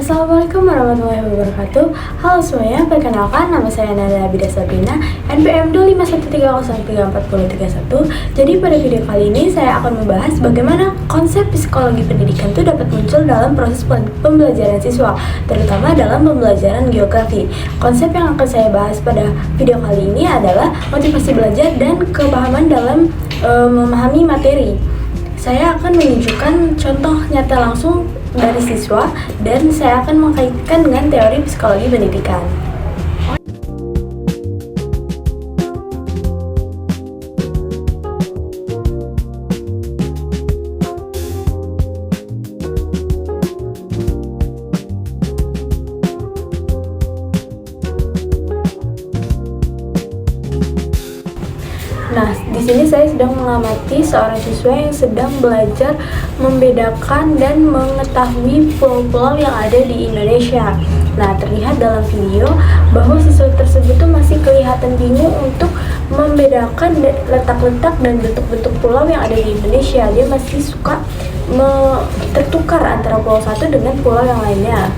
Assalamualaikum warahmatullahi wabarakatuh. Halo semuanya, perkenalkan nama saya Nada Abida Sabrina, NPM 25130343031. Jadi pada video kali ini saya akan membahas bagaimana konsep psikologi pendidikan itu dapat muncul dalam proses pembelajaran siswa, terutama dalam pembelajaran geografi. Konsep yang akan saya bahas pada video kali ini adalah motivasi belajar dan kepahaman dalam memahami materi. Saya akan menunjukkan contoh nyata langsung dari siswa dan saya akan mengkaitkan dengan teori psikologi pendidikan. Nah, di sini saya sedang mengamati seorang siswa yang sedang belajar membedakan dan mengetahui pulau-pulau yang ada di Indonesia. Nah, terlihat dalam video bahwa siswa tersebut tuh masih kelihatan bingung untuk membedakan letak-letak dan bentuk-bentuk pulau yang ada di Indonesia. Dia masih suka tertukar antara pulau satu dengan pulau yang lainnya.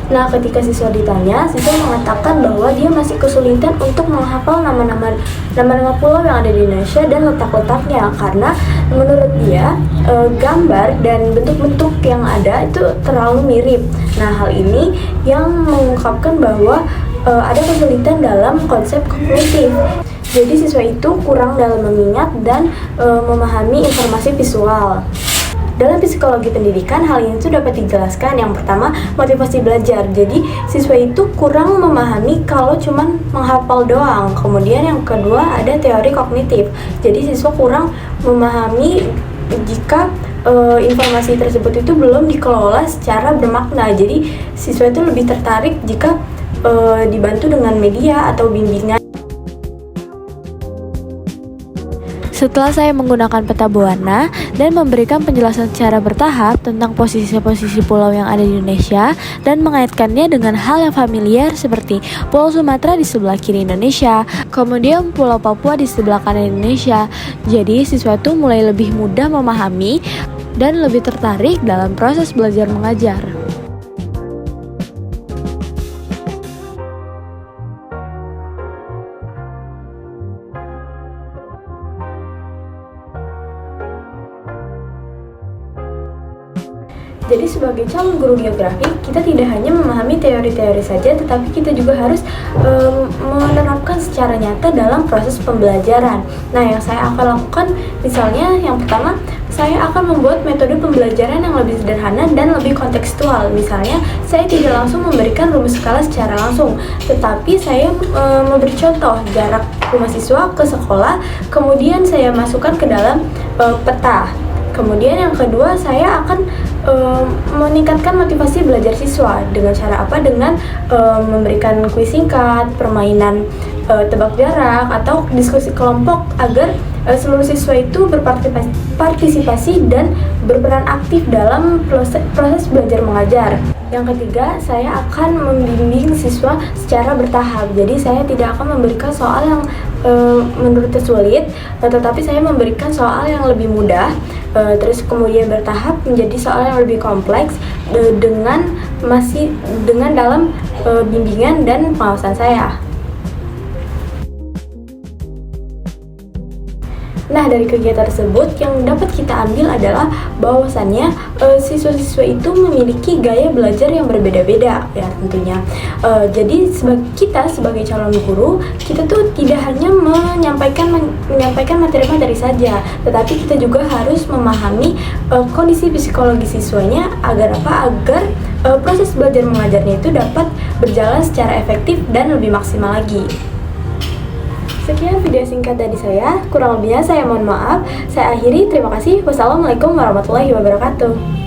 Nah, ketika siswa ditanya, siswa mengatakan bahwa dia masih kesulitan untuk menghafal nama-nama pulau yang ada di Indonesia dan letak-letaknya karena menurut dia gambar dan bentuk-bentuk yang ada itu terlalu mirip. Nah, hal ini yang mengungkapkan bahwa ada kesulitan dalam konsep kognitif. Jadi siswa itu kurang dalam mengingat dan memahami informasi visual. Dalam psikologi pendidikan, hal ini tuh dapat dijelaskan. Yang pertama, motivasi belajar. Jadi, siswa itu kurang memahami kalau cuman menghafal doang. Kemudian yang kedua, ada teori kognitif. Jadi, siswa kurang memahami jika informasi tersebut itu belum dikelola secara bermakna. Jadi, siswa itu lebih tertarik jika dibantu dengan media atau bimbingan. Setelah saya menggunakan peta berwarna dan memberikan penjelasan secara bertahap tentang posisi-posisi pulau yang ada di Indonesia dan mengaitkannya dengan hal yang familiar seperti Pulau Sumatera di sebelah kiri Indonesia, kemudian Pulau Papua di sebelah kanan Indonesia. Jadi siswa itu mulai lebih mudah memahami dan lebih tertarik dalam proses belajar mengajar. Jadi sebagai calon guru geografi, kita tidak hanya memahami teori-teori saja, tetapi kita juga harus menerapkan secara nyata dalam proses pembelajaran. Nah, yang saya akan lakukan, misalnya yang pertama, saya akan membuat metode pembelajaran yang lebih sederhana dan lebih kontekstual. Misalnya, saya tidak langsung memberikan rumus skala secara langsung, tetapi saya memberi contoh jarak rumah siswa ke sekolah, kemudian saya masukkan ke dalam peta. Kemudian yang kedua, saya akan meningkatkan motivasi belajar siswa dengan cara apa? Dengan memberikan kuis singkat, permainan tebak jarak, atau diskusi kelompok agar seluruh siswa itu berpartisipasi dan berperan aktif dalam proses belajar mengajar. Yang ketiga, saya akan membimbing siswa secara bertahap. Jadi saya tidak akan memberikan soal yang menurutnya sulit, tetapi saya memberikan soal yang lebih mudah, terus kemudian bertahap menjadi soal yang lebih kompleks dengan dalam bimbingan dan pengawasan saya. Nah, dari kegiatan tersebut yang dapat kita ambil adalah bahwasannya siswa-siswa itu memiliki gaya belajar yang berbeda-beda ya tentunya. Jadi kita sebagai calon guru, kita tuh tidak hanya menyampaikan materi-materi saja, tetapi kita juga harus memahami kondisi psikologi siswanya agar proses belajar mengajarnya itu dapat berjalan secara efektif dan lebih maksimal lagi. Sekian video singkat dari saya, kurang lebihnya saya mohon maaf. Saya akhiri, terima kasih. Wassalamualaikum warahmatullahi wabarakatuh.